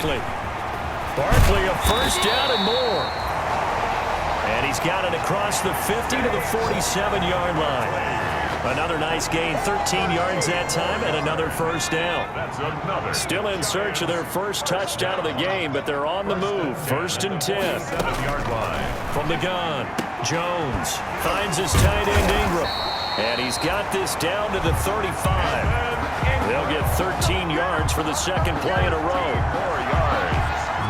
Barkley. Barkley, a first down and more. And he's got it across the 50 to the 47-yard line. Another nice gain, 13 yards that time, and another first down. Still in search of their first touchdown of the game, but they're on the move. First and 10. From the gun, Jones finds his tight end Ingram. And he's got this down to the 35. They'll get 13 yards for the second play in a row. 4 yards.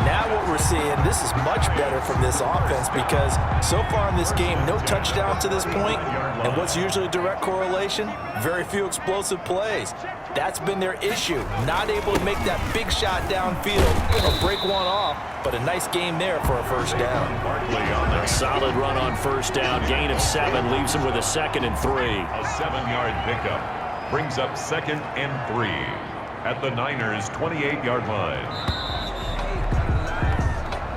Now what we're seeing, this is much better from this offense because so far in this game, no touchdown to this point. And what's usually a direct correlation? Very few explosive plays. That's been their issue. Not able to make that big shot downfield or break one off, but a nice game there for a first down. A solid run on first down. Gain of 7 leaves him with a second and 3. A 7-yard pickup brings up second and 3 at the Niners' 28-yard line.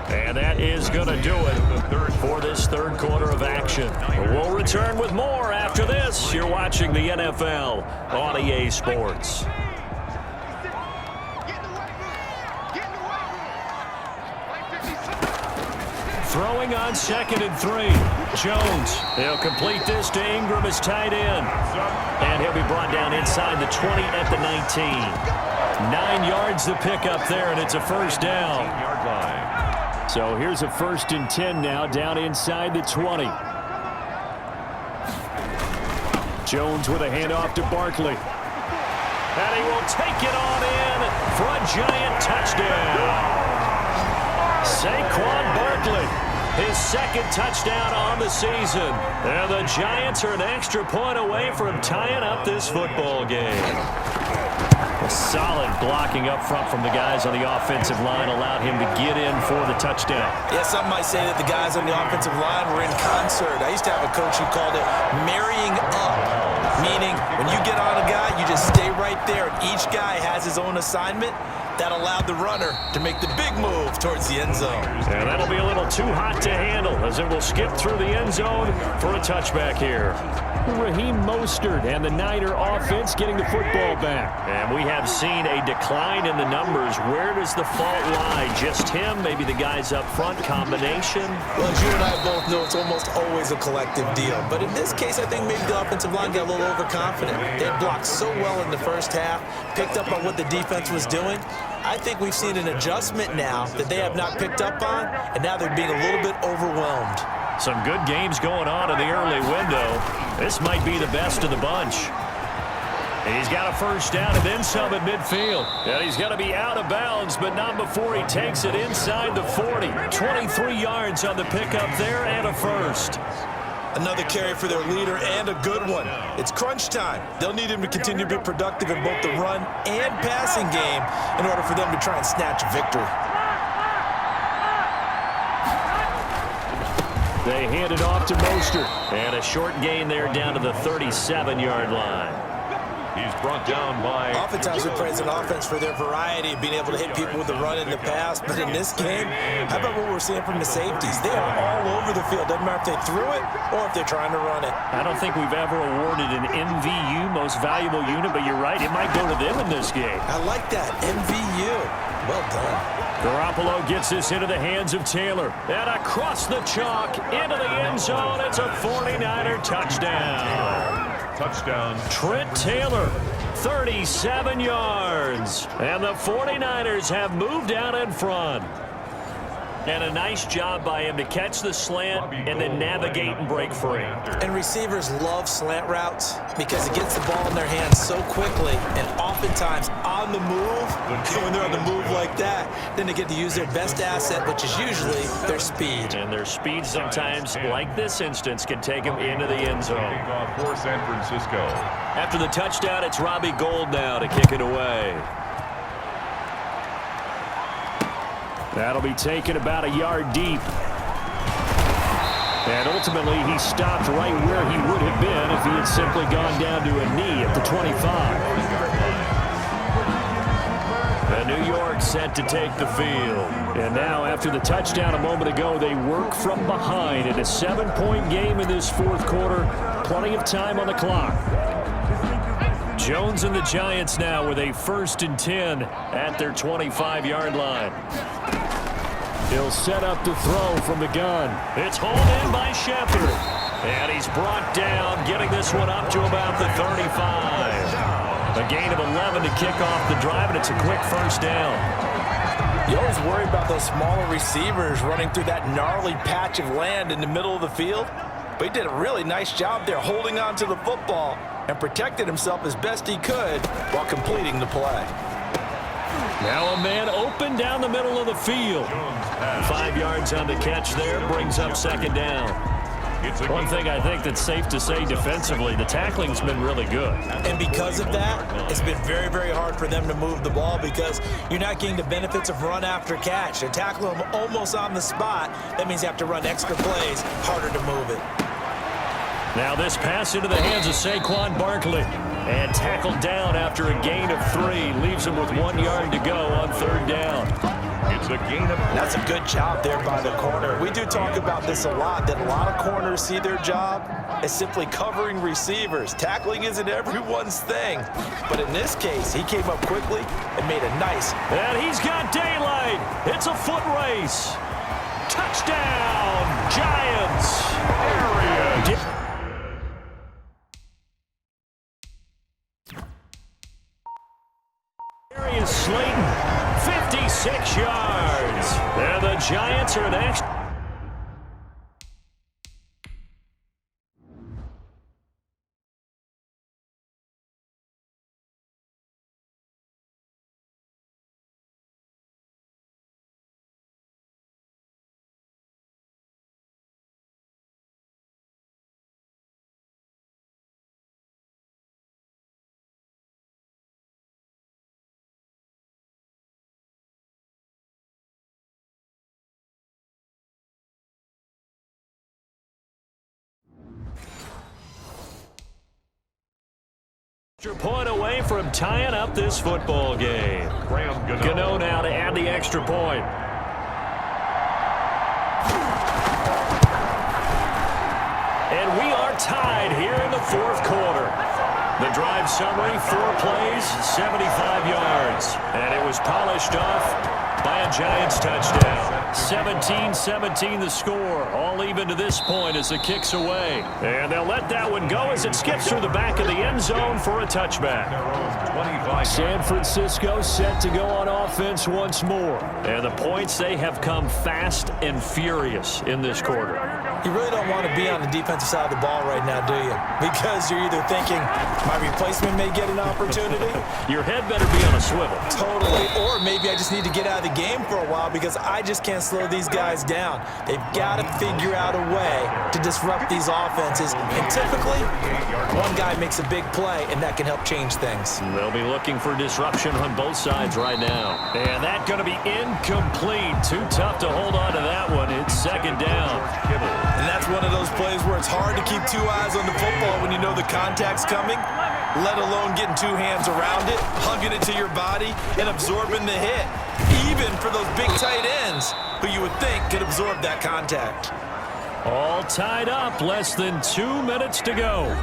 And that is going to do it for this third quarter of action. We'll return with more after this. You're watching the NFL on EA Sports. Throwing on second and 3. Jones. He'll complete this to Ingram as tight end. And he'll be brought down inside the 20 at the 19. 9 yards to pick up there, and it's a first down. So here's a first and 10 now, down inside the 20. Jones with a handoff to Barkley. And he will take it on in for a giant touchdown. Saquon Barkley, his second touchdown on the season. And the Giants are an extra point away from tying up this football game. A solid blocking up front from the guys on the offensive line allowed him to get in for the touchdown. Yeah, some might say that the guys on the offensive line were in concert. I used to have a coach who called it marrying up, meaning when you get on a guy, you just stay right there. Each guy has his own assignment. That allowed the runner to make the big move towards the end zone. And that'll be a little too hot to handle as it will skip through the end zone for a touchback here. Raheem Mostert and the Niner offense getting the football back. And we have seen a decline in the numbers. Where does the fault lie? Just him? Maybe the guys up front? Combination? Well, as you and I both know, it's almost always a collective deal. But in this case, I think maybe the offensive line got a little overconfident. They had blocked so well in the first half, picked up on what the defense was doing. I think we've seen an adjustment now that they have not picked up on, and now they're being a little bit overwhelmed. Some good games going on in the early window. This might be the best of the bunch. He's got a first down and then some at midfield. And he's going to be out of bounds, but not before he takes it inside the 40. 23 yards on the pickup there and a first. Another carry for their leader and a good one. It's crunch time. They'll need him to continue to be productive in both the run and passing game in order for them to try and snatch a victory. They hand it off to Mostert. And a short gain there down to the 37-yard line. He's brought down by... Oftentimes we praise an offense for their variety of being able to hit people with the run in the pass. But in this game, how about what we're seeing from the safeties? They are all over the field. Doesn't matter if they threw it or if they're trying to run it. I don't think we've ever awarded an MVU, most valuable unit, but you're right. It might go to them in this game. I like that. MVU. Well done. Garoppolo gets this into the hands of Taylor. And across the chalk, into the end zone. It's a 49er touchdown. Touchdown. Trent Taylor, 37 yards. And the 49ers have moved out in front. And a nice job by him to catch the slant and then navigate and break free. And receivers love slant routes because it gets the ball in their hands so quickly and oftentimes on the move. When they're on the move like that, then they get to use their best asset, which is usually their speed. And their speed sometimes, like this instance, can take them into the end zone. For San Francisco. After the touchdown, it's Robbie Gould now to kick it away. That'll be taken about a yard deep. And ultimately, he stopped right where he would have been if he had simply gone down to a knee at the 25. And New York set to take the field. And now, after the touchdown a moment ago, they work from behind in a 7-point game in this fourth quarter. Plenty of time on the clock. Jones and the Giants now with a 1st and 10 at their 25-yard line. He'll set up to throw from the gun. It's hauled in by Shepard. And he's brought down, getting this one up to about the 35. A gain of 11 to kick off the drive, and it's a quick 1st down. You always worry about those smaller receivers running through that gnarly patch of land in the middle of the field. But he did a really nice job there holding on to the football and protected himself as best he could while completing the play. Now a man open down the middle of the field. 5 yards on the catch there, brings up 2nd down. One thing I think that's safe to say defensively, the tackling's been really good. And because of that, it's been very, very hard for them to move the ball because you're not getting the benefits of run after catch. To tackle them almost on the spot, that means you have to run extra plays, harder to move it. Now this pass into the hands of Saquon Barkley. And tackled down after a gain of 3. Leaves him with 1 yard to go on 3rd down. It's a gain of... That's a good job there by the corner. We do talk about this a lot, that a lot of corners see their job as simply covering receivers. Tackling isn't everyone's thing. But in this case, he came up quickly and made a nice... And he's got daylight. It's a foot race. Touchdown, Giants. There he is. Darius Slayton, 56 yards. And the Giants are next. Point away from tying up this football game. Gano now to add the extra point. And we are tied here in the 4th quarter. The drive summary, 4 plays, 75 yards. And it was polished off by a Giants touchdown. 17-17 the score. All even to this point as the kick's away. And they'll let that one go as it skips through the back of the end zone for a touchback. San Francisco set to go on offense once more. And the points, they have come fast and furious in this quarter. You really don't want to be on the defensive side of the ball right now, do you? Because you're either thinking, my replacement may get an opportunity. Your head better be on a swivel. Totally. Or maybe I just need to get out of the game for a while because I just can't slow these guys down. They've got to figure out a way to disrupt these offenses. And typically, one guy makes a big play, and that can help change things. They'll be looking for disruption on both sides right now. And that's going to be incomplete. Too tough to hold on to that one. It's 2nd down. And that's one of those plays where it's hard to keep 2 eyes on the football when you know the contact's coming, let alone getting 2 hands around it, hugging it to your body, and absorbing the hit. Even for those big tight ends who you would think could absorb that contact. All tied up, less than 2 minutes to go.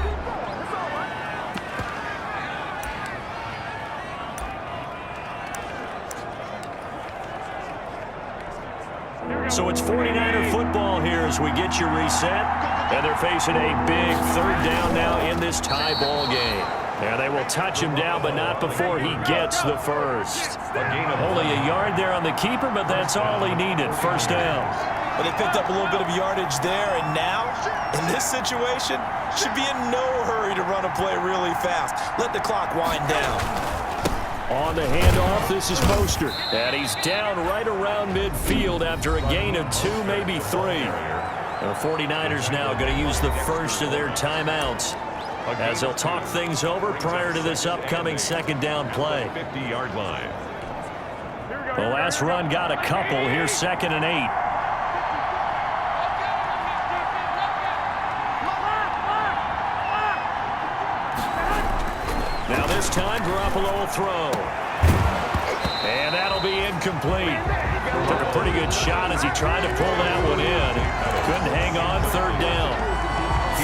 So it's 49er football here as we get you reset. And they're facing a big 3rd down now in this tie ball game. And they will touch him down, but not before he gets the first. Only a yard there on the keeper, but that's all he needed. 1st down. But they picked up a little bit of yardage there, and now, in this situation, should be in no hurry to run a play really fast. Let the clock wind down. On the handoff, this is Mostert. And he's down right around midfield after a gain of 2, maybe 3. The 49ers now going to use the first of their timeouts as they'll talk things over prior to this upcoming 2nd down play. 50-yard line. The last run got a couple. Here's 2nd and 8. Now this time, Garoppolo will throw. And that'll be incomplete. Took a pretty good shot as he tried to pull that one in. Couldn't hang on. 3rd down.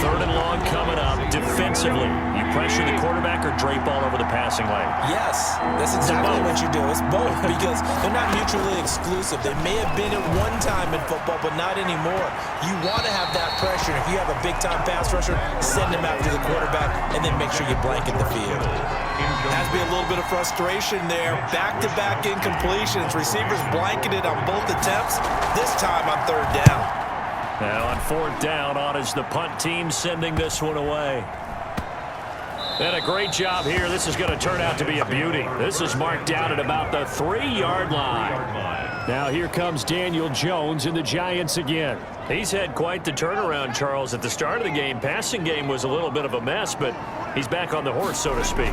3rd and long coming up. Defensively, you pressure the quarterback or drape all over the passing lane? Yes, that's exactly what you do. It's both because they're not mutually exclusive. They may have been at one time in football, but not anymore. You want to have that pressure. If you have a big-time pass rusher, send him after the quarterback, and then make sure you blanket the field. Has to be a little bit of frustration there. Back-to-back incompletions. Receivers blanketed on both attempts. This time on 3rd down. Now on 4th down, on is the punt team sending this one away. And a great job here. This is going to turn out to be a beauty. This is marked down at about the 3-yard line. Now here comes Daniel Jones and the Giants again. He's had quite the turnaround, Charles. At the start of the game, passing game was a little bit of a mess, but he's back on the horse, so to speak.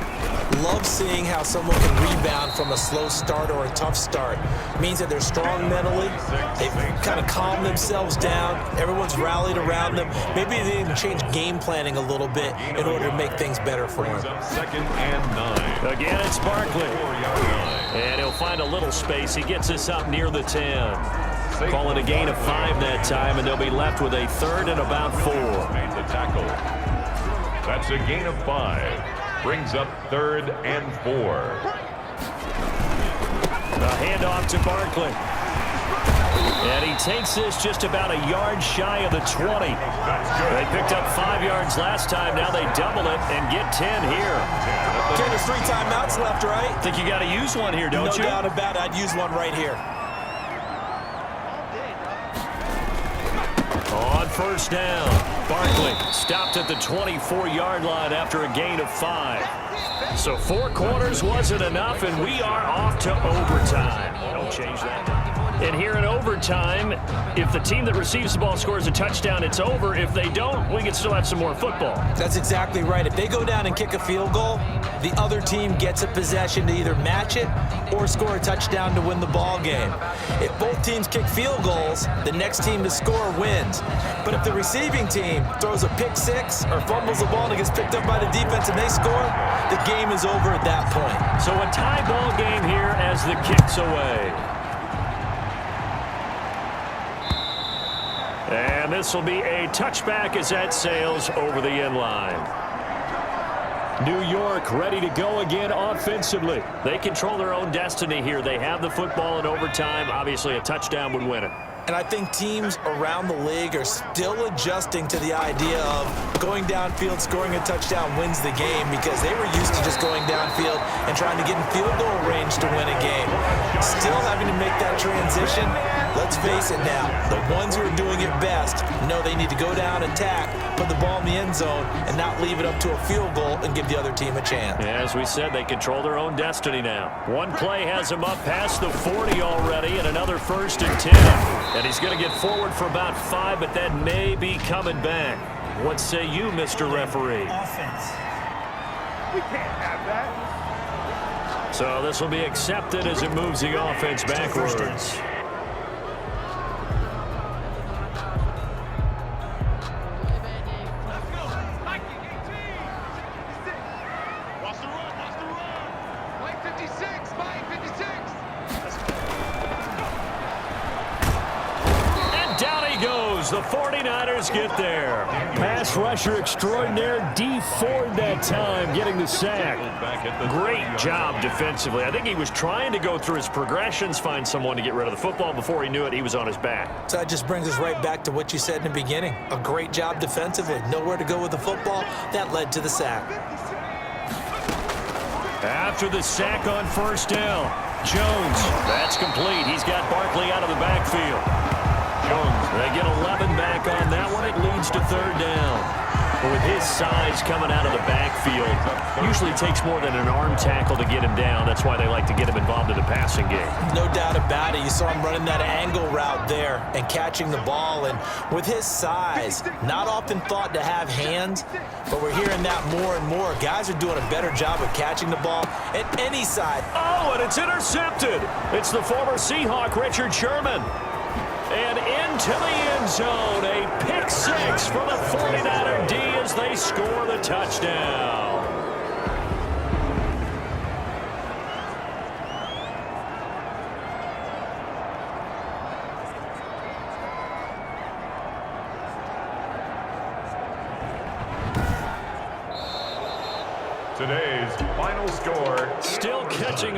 Love seeing how someone can rebound from a slow start or a tough start. It means that they're strong mentally. They've kind of calmed themselves down. Everyone's rallied around them. Maybe they even change game planning a little bit in order to make things better for them. 2nd and 9. Again, it's Barkley. And he'll find a little space. He gets us up near the 10. Calling a gain of 5 that time, and they'll be left with a 3rd and about 4. Made the tackle. That's a gain of 5. Brings up 3rd and 4. A handoff to Barkley. And he takes this just about a yard shy of the 20. They picked up 5 yards last time. Now they double it and get 10 here. Okay, there's 3 timeouts left, right? Think you got to use one here, don't you? No doubt about it. I'd use one right here. On 1st down, Barkley stopped at the 24-yard line after a gain of 5. So 4 quarters wasn't enough, and we are off to overtime. Don't change that. And here in overtime, if the team that receives the ball scores a touchdown, it's over. If they don't, we can still have some more football. That's exactly right. If they go down and kick a field goal, the other team gets a possession to either match it or score a touchdown to win the ball game. If both teams kick field goals, the next team to score wins. But if the receiving team throws a pick 6 or fumbles the ball and it gets picked up by the defense and they score, the game is over at that point. So a tie ball game here as the kick's away. And this will be a touchback as that sails over the end line. New York ready to go again offensively. They control their own destiny here. They have the football in overtime. Obviously, a touchdown would win it. And I think teams around the league are still adjusting to the idea of going downfield, scoring a touchdown wins the game, because they were used to just going downfield and trying to get in field goal range to win a game. Still having to make that transition. Let's face it now, the ones who are doing it best know they need to go down, attack, put the ball in the end zone, and not leave it up to a field goal and give the other team a chance. As we said, they control their own destiny now. One play has them up past the 40 already, and another 1st and 10. And he's going to get forward for about 5, but that may be coming back. What say you, Mr. Referee? Offense. We can't have that. So this will be accepted as it moves the offense backwards. The 49ers get there. Pass rusher extraordinaire, D Ford that time, getting the sack. Great job defensively. I think he was trying to go through his progressions, find someone to get rid of the football. Before he knew it, he was on his back. So that just brings us right back to what you said in the beginning. A great job defensively. Nowhere to go with the football. That led to the sack. After the sack on 1st down, Jones. That's complete. He's got Barkley out of the backfield. They get 11 back on that one. It leads to 3rd down. But with his size coming out of the backfield, usually takes more than an arm tackle to get him down. That's why they like to get him involved in the passing game. No doubt about it. You saw him running that angle route there and catching the ball. And with his size, not often thought to have hands, but we're hearing that more and more. Guys are doing a better job of catching the ball at any side. Oh, and it's intercepted. It's the former Seahawk, Richard Sherman. And into the end zone, a pick 6 for the 49er D as they score the touchdown. Today's final score. Still catching